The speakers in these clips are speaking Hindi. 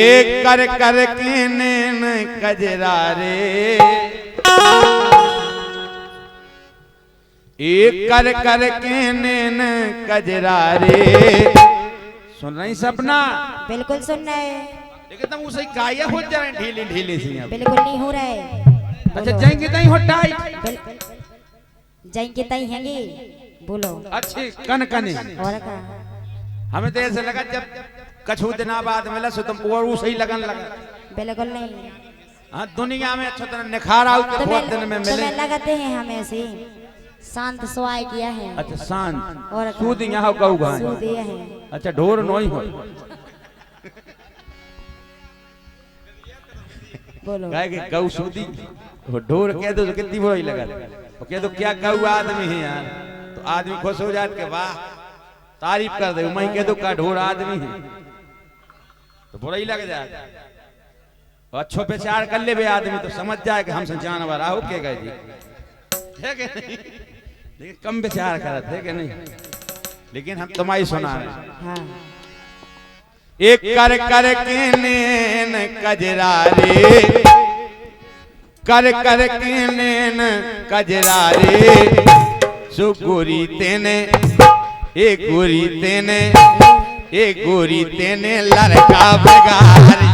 एक कर कर के नैन कजरा रे, एक कर कर के नैन कजरा रे। सुन रही सपना? बिल्कुल सुन रहे हैं। लेकिन तुम उसे काया हो जा रहे ढीली ढीली सी। बिल्कुल नहीं हो रहे। अच्छा जाएंगे तई होटाई, जाएंगे तई हैंगे। बोलो अच्छी कन कने और का हमें तो ऐसे लगा जब कछु दिना बाद मिला सो तुम और उसे ही लगन लगा। बिल्कुल नहीं। हाँ दुनिया में अच्छा तरह निखार आओ के बहुत दिन में मिले। तुम्हें लगाते हैं हमें से शांत स्वाय किया है। अच्छा शांत और सूद यहाँ गऊ गा सूद ये है। अच्छा ढोर नोई हो बोलो गाय के गऊ सूदी ढोर कह दो तो कितनी बुराई लगा। वो कह दो क्या गऊ आदमी है यार, तो आदमी खुश हो जाते के वाह तारीफ कर दे। मैं कह दो का ढोर आदमी है तो बुरा ही लग जाए। अच्छो विचार कर ले बे आदमी तो समझ जाए कि हमसे जानवर आओ के गए जी, ठीक है नहीं? लेकिन कम विचार करते है कि नहीं। लेकिन हम तुम्हारी सुना रहे। हाँ। एक कर कर के नैन कजरा रे, कर कर के नैन कजरा रे। सो गोरी तेने ए गोरी तेने ए गोरी तेने लड़का बेगारी।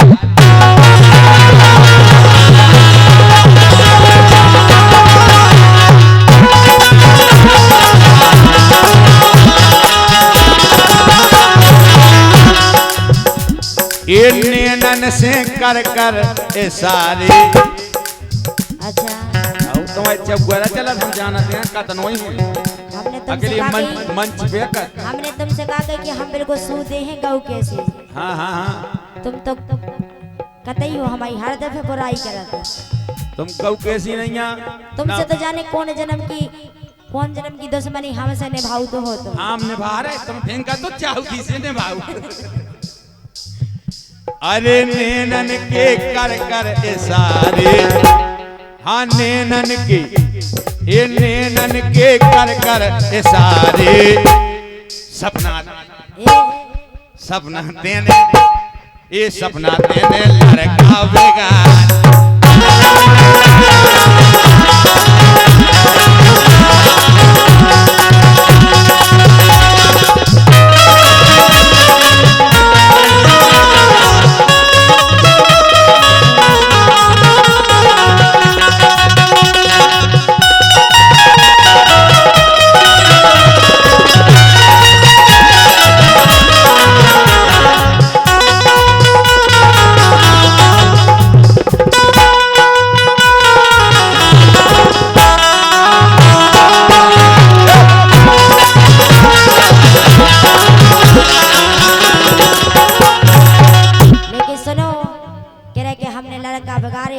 ये नैनन से कर कर ए सारे। अच्छा तुम्हारे जब गोरा चला हम जानते हैं कतन वही हमने अकेले तुमसे मंच पे कर। हमने तुमसे कहा कि हम बिल्कुल सूदे हैं गऊ कैसे। हाँ हाँ हाँ तुम तो कतई हो हमारी हर दफे बुराई करते। तुम गऊ कैसी नहीं है। तुमसे तो जाने कौन जन्म की दुश्मनी हमसे निभाऊ तो हो तुम। हम निभा रहे तुम फेंका तो चाहू किसे निभाऊ। अरे नैनन के कर कर इशारे, हाँ नैनन के ये नैनन के कर कर इशारे। सपना सपना देने ये सपना देने लड़का बेगार।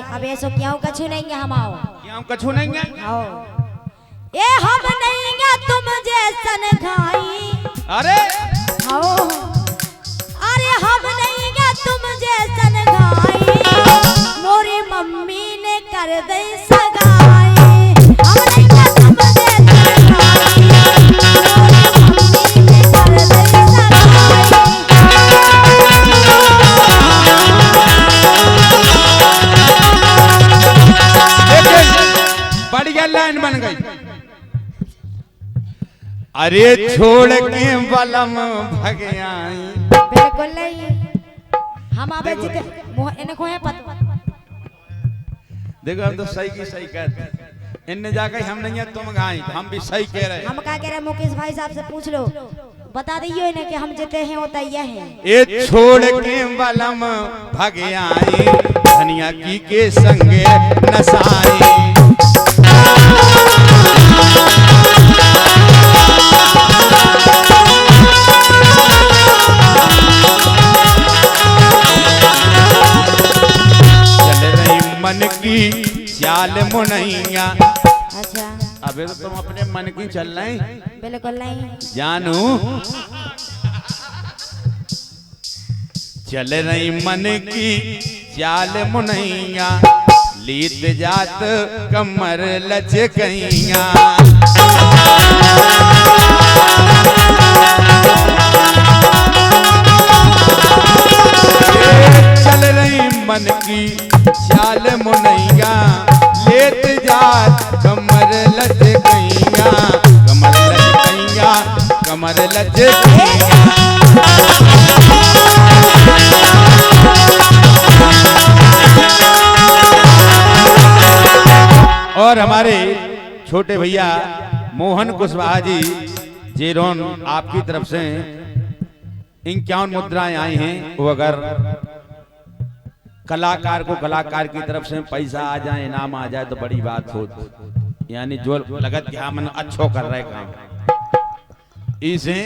अब ऐसो क्यों कछु नहीं है। हम आओ क्यों कछु नहीं है। आओ ए हम नहीं है तुम जैसन खाई। अरे आओ अरे हम नहीं है तुम जैसन खाई। मोरी मम्मी ने कर दे सगाई। हम नहीं है तुम जैसन खाई। मोरी मम्मी ने कर दे सगाई। बढ़िया लाइन बन गई। अरे छोड़ के बलम भग आई। बिल्कुल नहीं। हम आवे जिते इन्हें को है पता। देखो हम तो सही की सही कहते हैं। इनने जाकर हम नहीं है तुम गाई, हम भी सही कह रहे हैं। हम क्या कह रहे हैं मुकेश भाई साहब से पूछ लो, बता दियो इन्हें कि हम जिते हैं होता यह है। ये छोड़ के बलम भग आई, धनिया की के संगे नसाई। चल रही मन की चाल मुनैया। अच्छा अबे तो तुम अपने मन की चल रही। बिल्कुल नहीं जानू चल रही मन की चाल मुनैया। लीत जात कमर लचकैया। चल मन की चाल मुनैया लेत जात कमर लचकैया कमर लचकैया कमर लचकैया। और हमारे छोटे भैया मोहन कुशवाहा जी जेरोन आपकी तरफ से 51 मुद्राएं आई हैं। वो अगर कलाकार को कलाकार की तरफ से पैसा आ जाए इनाम आ जाए तो बड़ी बात हो, यानी जो लगत कि हाँ मन अच्छो कर रहे काम इसे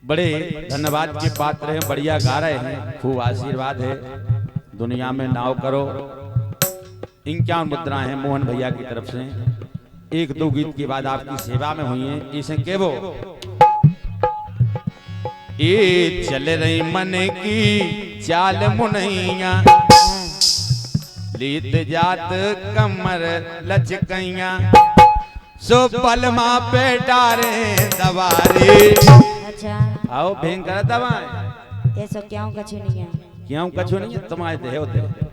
बड़े धन्यवाद के पात्र हैं। बढ़िया गा रहे हैं, खूब आशीर्वाद है, दुनिया में नाव करो। 51 मुद्राएं हैं मोहन भैया की तरफ से। 1-2 गीत के बाद आपकी सेवा में हुई हैं। इसे केवो ये चल रही मन की चाल मुनैया लीत जात कमर लचकैया सो पलमा पे डारे दवारे। अच्छा आओ भेंग कर दवाएं ये सब क्यों कछु नहीं है, क्यों कछु नहीं है तुम्हारे दे होते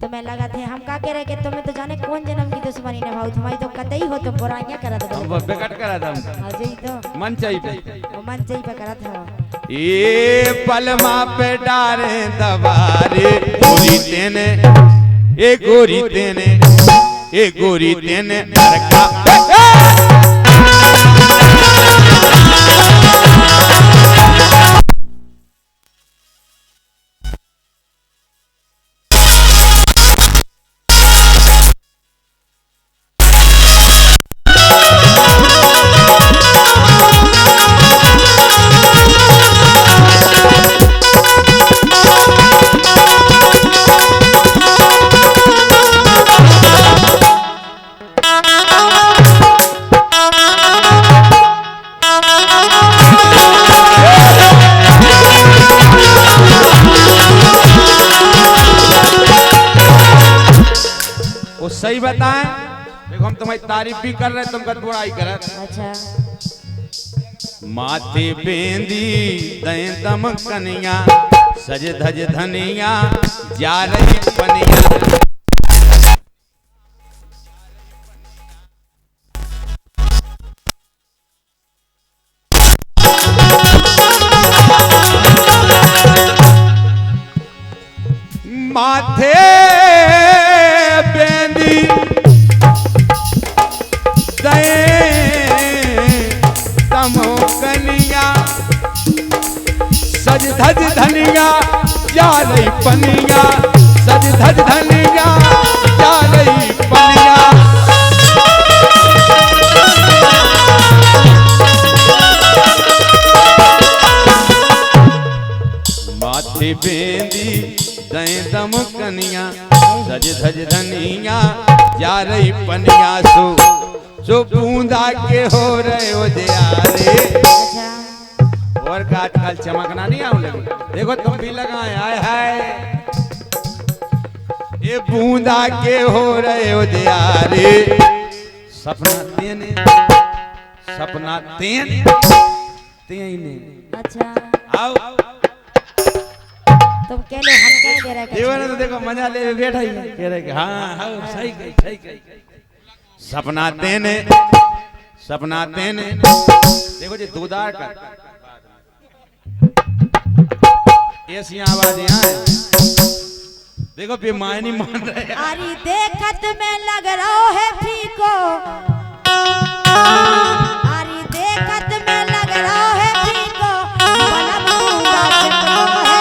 तो मैं लगा थे हम का कह रहे कि तुम्हें तो जाने कौन जन्म की दुश्मनी निभाऊ, तुम्हारी तो कतई हो तुम बुराइयां करत हो। हम बेकट करा था हां जी तो मन चाहिए वो मन चाहिए पे करत हो। ये पलमा पे डारे दवारे गोरी तेने ए गोरी तेने ए गोरी तेने नरका सही बताएं। देखो हम तुम्हारी तारीफ भी कर रहे हैं, तुम कद बुराई कर रहे। अच्छा माथे बेंदी दए दम कनिया सज धज धनिया जा रही पनिया माथे बेंदी तमो कनिया सज धज धनिया जा रही पनिया सज धज धनिया जा रही पनिया। माथे बेंदी दए दम कनिया सज धज धनिया जा रही पनिया सो जो बूंदा के हो रहे हो दयारे। अच्छा और का आजकल चमकना नहीं आने लगी, देखो तुम भी लगाए आए हाय ये बूंदा के हो रहे हो दयारे। सपना तेने तेने अच्छा आओ तुम कह लो हम कह दे रहे जीवन तो देखो मजा ले बैठा ही कह रहे हाँ हाँ सही कही सपना तेने देखो जी दूधार का ऐसी आवाज यहाँ है, देखो बेमानी मान रहे हैं। अरे देखत में लग रहा है फीको, अरे देखत में लग रहा है फीको बड़ा बूंदा चिपको है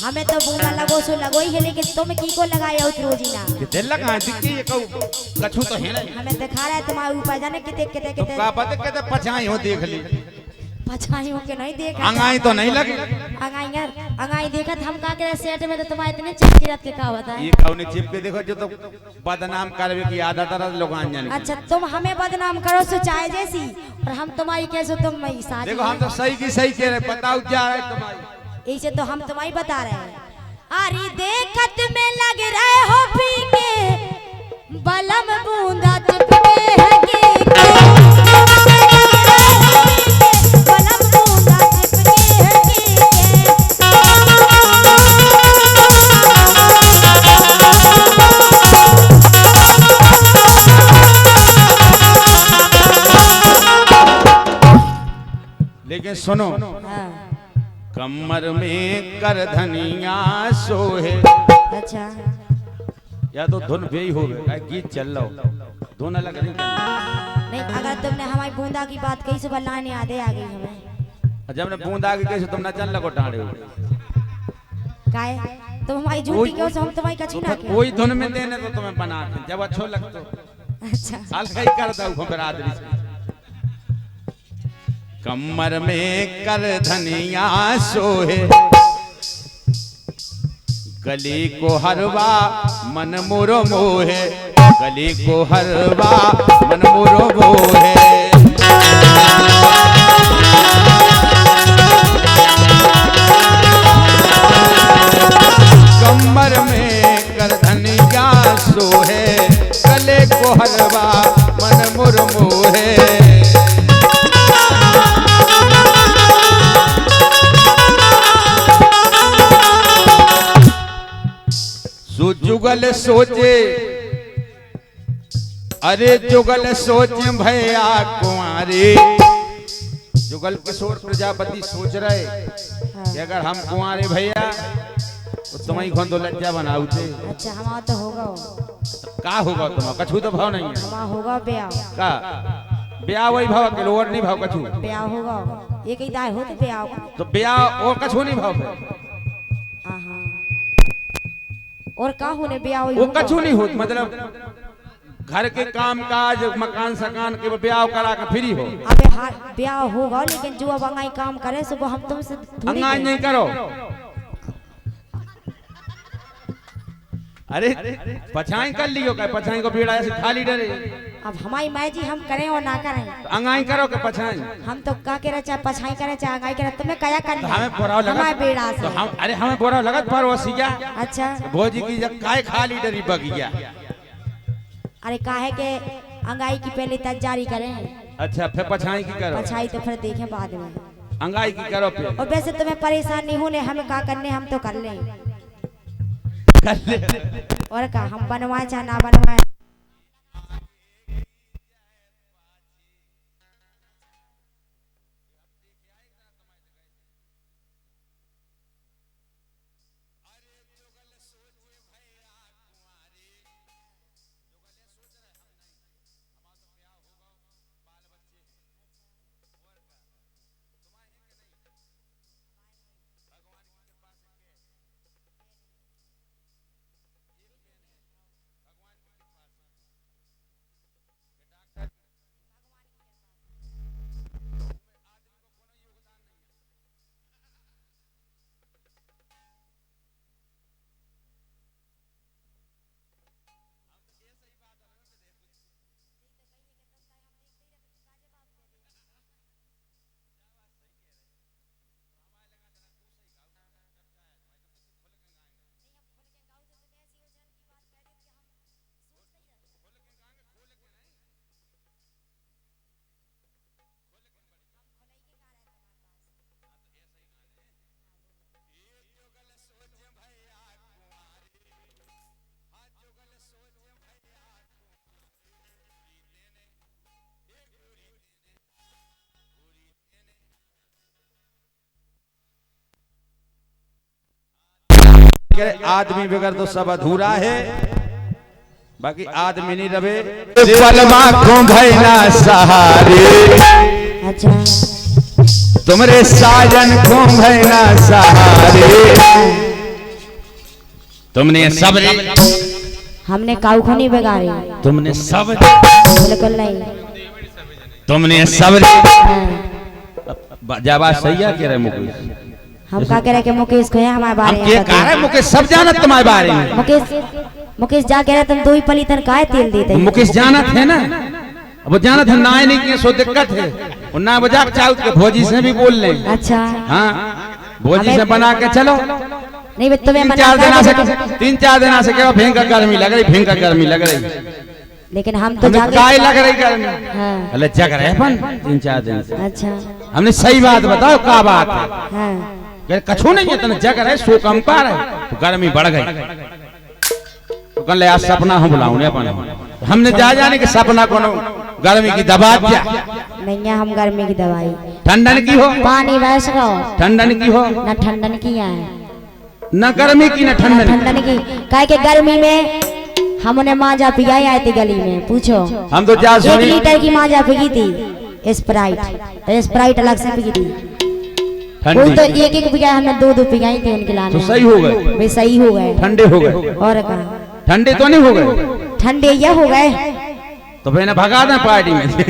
हमें तो बूंदा लगो सो लगो ही है, लेकिन तुम की को लगाया उस रोजीना दिल लगा दिखती है कछु तो है ना हमें दिखा रहा है तुम्हारे ऊपर जाने कितने कितने तो कितने का पता कहते पछाई हो देख ली पछाइयों के नहीं देखा अंगाई तो नहीं लगे अंगाई देखा हम का करे सेट में तो तुम्हारे इतने चिपचिरत के का होता है ये कौन चिप के देखो जो तो बदनाम करवे की आदत है लोग जाने। अच्छा तुम हमें बदनाम करो सो चाहे जैसी और हम तुम्हारी कैसे तुम मैं साथ देखो हम तो सही की सही कह रहे बताओ क्या है तुम्हारी ऐसे तो हम तुम्हारी बता रहे हैं। अरे देखत में लग रहे हो पी के बलम बूंदा चिपके है के बलम बूंदा चिपके है लेकिन सुनो कमर में कर धनिया सोहे। अच्छा या तो धुन भी हो गए गीत चल रहा धुन अलग नहीं अगर तुमने हमारी बूंदा की बात कही सुबह लाने आधे आ गई हमें जब ने बूंदा की कैसे तुम नचन लगो टाड़े हो काहे तुम हमारी झूठी क्यों से हम तुम्हारी कछू ना क्यों कोई धुन में देने तो तुम्हें बना के जब अच्छो लगतो अच्छा हल्का ही करता हूं बरादरी से। कमर में कर धनिया सोहे गली को हरवा मन मोरो मोहे गली को हरवा मन मोरो मोहे। कमर में कर धनिया सोहे गले को हरवा मन मोरो मोहे। जुगल सोचे अरे जुगल सोच भैया कुंवारी जुगल किशोर प्रजापति सोच रहे कि अगर हम कुंवारे भैया तो तुम्हारी घों तो लज्जा बनाऊ थे। अच्छा हमारा तो होगा का होगा तुम कछु तो भाव नहीं है हमारा होगा ब्याह का ब्याह वही भाव के लोअर नहीं भाव कछु ब्याह होगा ये कहीं दाय होते ब्याह होगा तो ब्याह और कछु नहीं भाव आहा और का होने ब्याह वो कछु नहीं होत मतलब घर के काम काज मकान सकान के ब्याह करा के फ्री हो। अबे हाँ ब्याह होगा लेकिन जो अब अंगाई काम करे सुबह हम तुमसे अंगाई नहीं करो। अरे पछाई कर लियो का पछाई को बेड़ा ऐसे खाली डरे। अब हमारी माई जी हम करें और ना करें तो अंगाई करो के पछाई हम तो का कह रहे चाहे पछाई करे चाहे अंगाई करे तुम्हें क्या करना तो हमें बोराव लगा हमारे बेड़ा से तो हम अरे हमें बोराव लगत पर वसिया अच्छा भोजी की जब काय खाली डरी बगिया अरे काहे के अंगाई की पहले तैयारी करें। अच्छा फिर पछाई की करो पछाई तो फिर देखें बाद में अंगाई की करो फिर और वैसे तुम्हें परेशान नहीं होने हमें क्या करने हम तो कर लें और का हम बनवाए चाहे ना बनवाए। आदमी बगैर तो सब अधूरा है बाकी आदमी नहीं रवे पलमा को भैना सहारे अच्छा तुमरे साजन को भैना सहारे तुमने सबरे हमने काऊ को नहीं बिगाड़ी तुमने सब बिल्कुल नहीं तुमने सबरे बात सही है कह रहे मुकेश। हम का कह रहे कि मुकेश को है हमारे बारे हम में के कह रहे मुकेश सब जानत तुम्हारे बारे में। मुकेश जा कह रहे तुम 2 ही पली तन काहे तेल देते हैं? मुकेश जानत है ना, अब वो जानत है ना नहीं कि सो दिक्कत है और ना बजाक चाहू के भोजी से भी बोल ले। अच्छा हाँ भोजी से बना के चलो। नहीं तुम्हें 3-4 दिन से क्या भयंकर गर्मी लग रही, भयंकर गर्मी लग रही। लेकिन हम तो काय लग रही गर्मी। हाँ। अरे जग रहे अपन 3-4 दिन से। अच्छा हमने सही बात बताओ क्या बात है। हाँ। कछु नहीं है तने जग रहे सो कम पा रहे तो गर्मी बढ़ गई। तो कल आज सपना हम बुलाऊंगे अपन हमने जा जाने के सपना को गर्मी की दवा क्या नहीं है, हम गर्मी की दवाई ठंडन की हो पानी वैस का ठंडन की हो ना ठंडन की है न गर्मी की न ठंडन की। काहे के गर्मी में हमने माजा पिगाई आई थी गली में, पूछो हम तो जा 1 लीटर की माजा पिगी थी स्प्राइट अलग से पिगी थी। कोई तो 1-1 पिगाई, हमने 2-2 पिगाई थी उनके लाने। तो सही हो गए वे सही हो गए, ठंडे हो गए। और कहा ठंडे तो नहीं हो गए, ठंडे ये हो गए तो मैंने भगा दें पार्टी में से।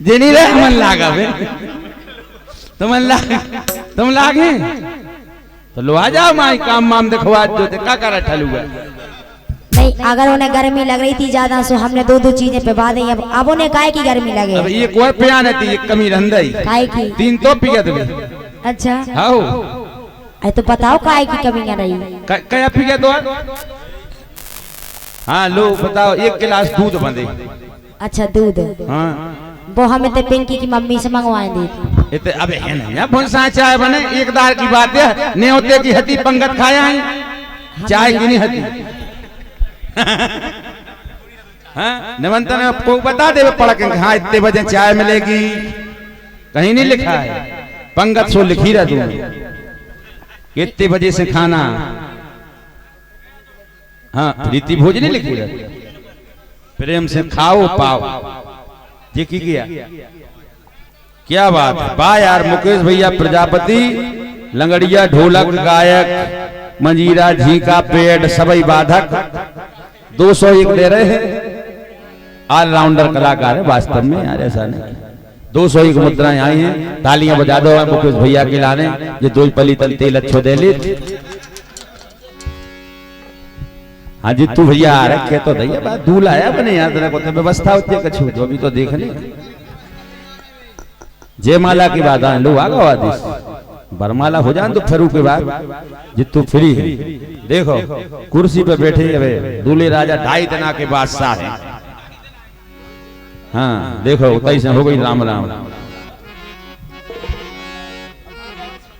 जिनी रे मन लागा बे तुम लागे तो लो आ जाओ माई काम माम दिखवा दो का कर ठलूगा। नहीं अगर उन्हें गर्मी लग रही थी ज्यादा सो हमने 2-2 चीजें पे बांधे। अब उन्हें काहे की गर्मी लगे। अब ये कोई पिया नहीं थी, कमी रंदाई काहे की 3 तो पिया थे। अच्छा हां अरे तो बताओ काहे की कमी ना रही। क्या पिया दो। हाँ लो बताओ 1 गिलास दूध बंदे। अच्छा दूध। हाँ वो हमें तो पिंकी की मम्मी से मंगवाए दी थी। इतने अब है नहीं यार भोंसा चाय बने एक दार की बात है ने होते की हती पंगत खाया है चाय की नहीं हती। हाँ निमंत्रण आपको बता दे पढ़ के हाँ इतने बजे चाय मिलेगी, कहीं नहीं लिखा है पंगत सो लिखी रह तू कितने बजे से खाना। हाँ प्रीति भोज नहीं लिखी रह प्रेम से खाओ पाओ ये की किया क्या बात है। वाह यार मुकेश भैया प्रजापति लंगड़िया ढोलक गायक मंजीरा झीका पेड़ सबई बाधक 201 दे रहे हैं। ऑलराउंडर कलाकार है वास्तव में यार ऐसा नहीं। 201 मुद्राएं आई हैं, तालियां बजा दो मुकेश भैया के लाने ये 2 पली तल तेल अच्छो दे ली। हाँ जी तू भैया आ रखे तो भैया बात दूल आया बने यार तेरे को तो व्यवस्था होती है कछु जो भी तो देखने जयमाला की बात है लोग आगा आदेश बरमाला हो जाए तो फिर के बाद जितू फ्री है। देखो कुर्सी पे बैठे हुए दूल्हे राजा 2.5 दिन के बादशाह है। हाँ देखो तैसे हो गई राम राम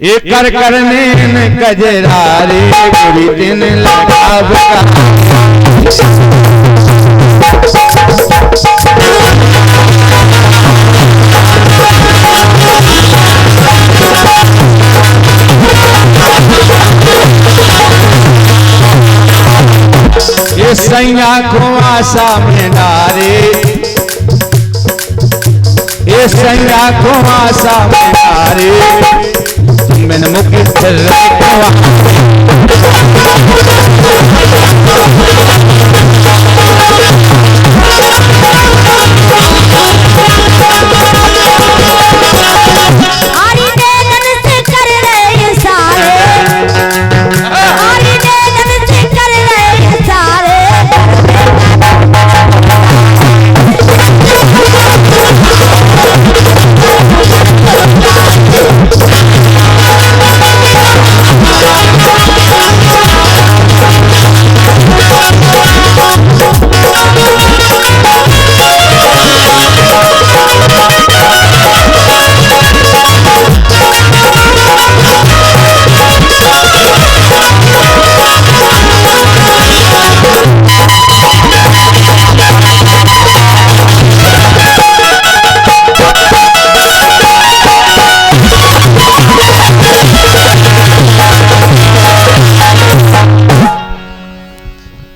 एक कर करने में कजरारे पूरी दिन लगाव ये सैया को आशा में डारे ये सैया को आशा में डारे मैंने मुख्य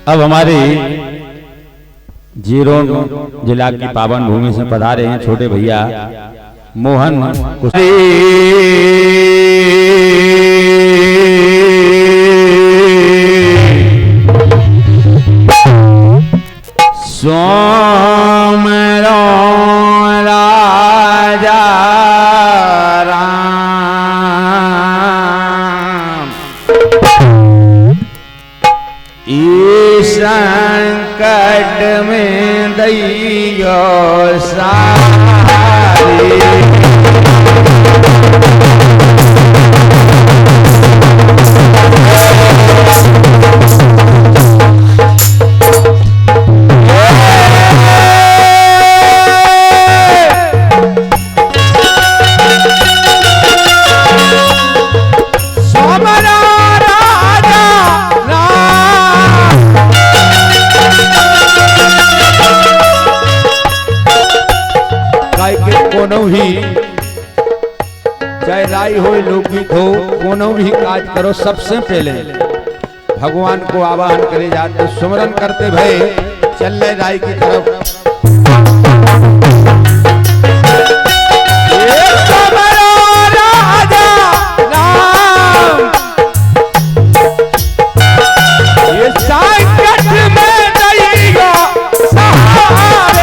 अब हमारे जीरोन जिला की पावन भूमि से पधारे हैं छोटे भैया मोहन दैयो सारी भी चाहे राई हो लोकगीत हो कोनो भी काज करो सबसे पहले भगवान को आवाहन करे जाते सुमरन करते भय चल रहे राई की तरफ। ये संकट में दैयो सहारे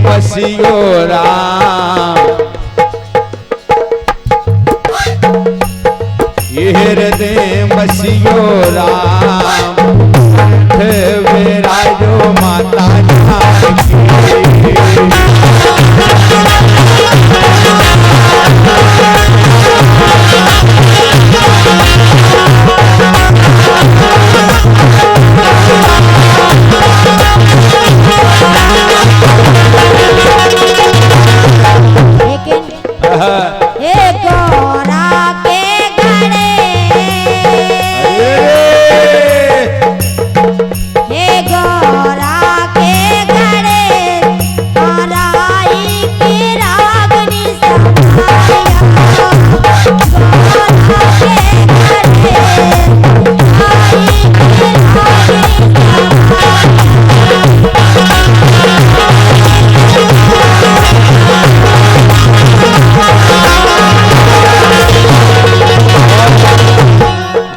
बसियो राम ये हृदय बसियो राम विराजो माता जानकी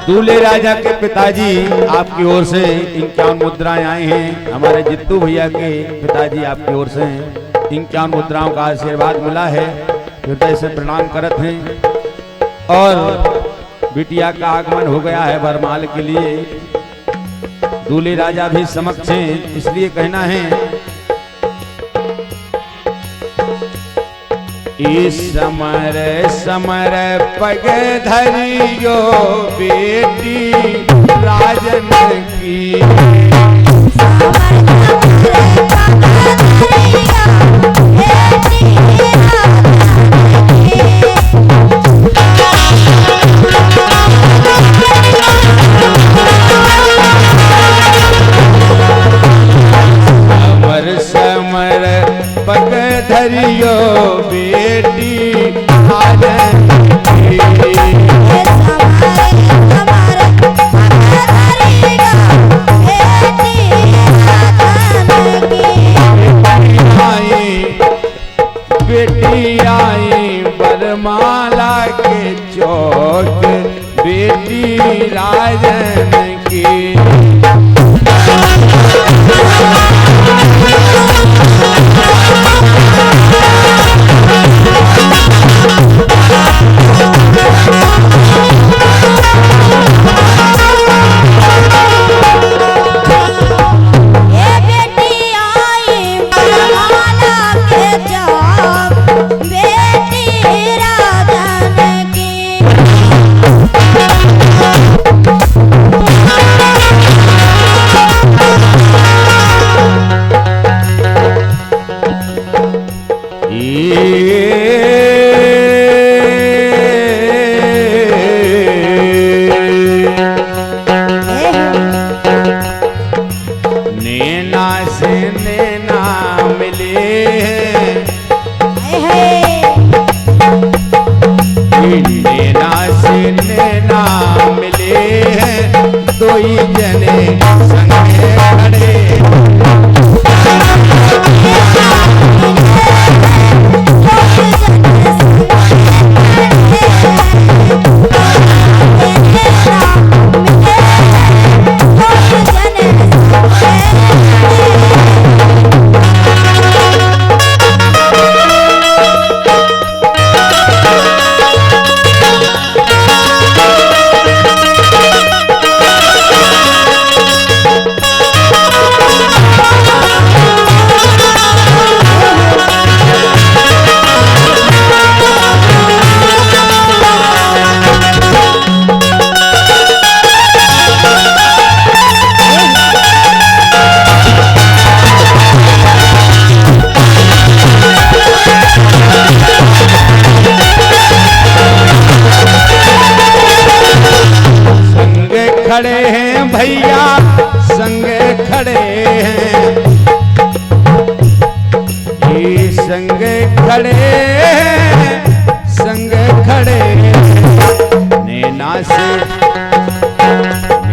दूल्हे राजा के पिताजी आपकी ओर से 51 मुद्राएं आई हैं। हमारे जित्तू भैया के पिताजी आपकी ओर से 51 मुद्राओं का आशीर्वाद मिला है। हृदय से प्रणाम करत हैं और बिटिया का आगमन हो गया है वरमाल के लिए। दूल्हे राजा भी समक्ष हैं, इसलिए कहना है इस समर समर पग धरियो बेटी राजन की समर समर पग धरियो बेटी राजन की बेटी आई बरमाला के चौक बेटी राजन की नैना से नैना मिले नैना से नैना मिले हैं दो ही जने संगे खड़े संग खड़े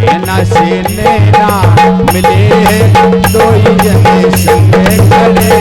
नैना से नैना मिले दो ही जने संग खड़े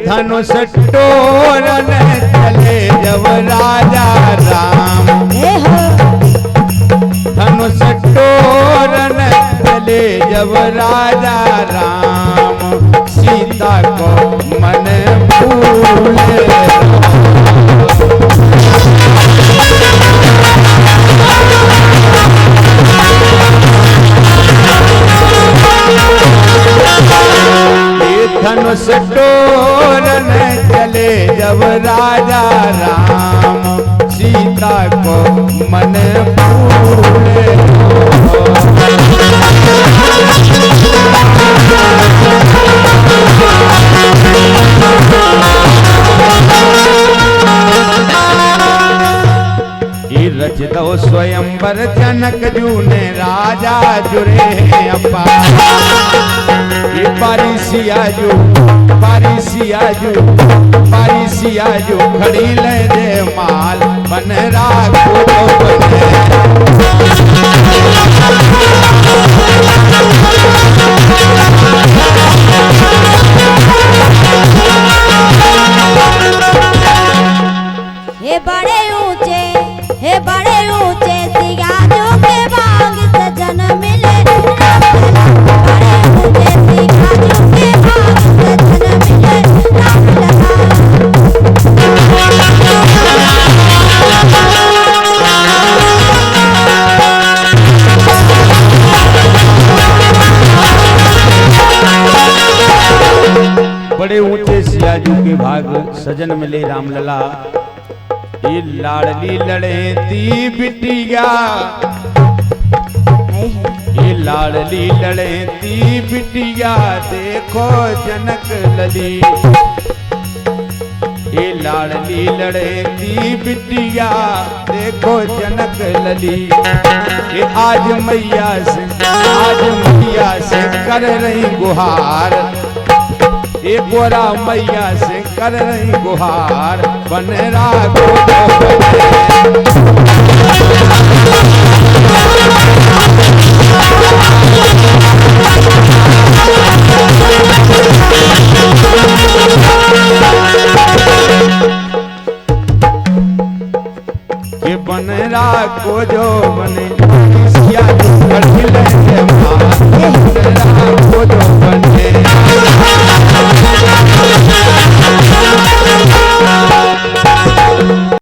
धनुष टोरन चले जब राजा राम धनुष टोरन चले जब राजा राम सीता को मन भूले धनुष टोरन चले जब राजा राम सीता को मन भूले रच दो स्वयंवर जनक जू ने राजा जुरे अपा बारिशियाजू खड़ी ले दे माल बन राखो तो बने हे बड़े ऊंचे सियाजू के बाग सजन मिले बड़े ऊंचे सियाजू के बाग सजन मिले राम बड़े ऊंचे सियाजू के भाग सजन मिले रामलला ये लाडली लड़े ती बिटिया ये लाडली लड़े ती बिटिया देखो जनक लली ये लाडली लड़े ती बिटिया देखो जनक लली ये आज मैया से कर रही गुहार ये गोरा मैया से कर रही गुहार बन राखो ये बन राखो जो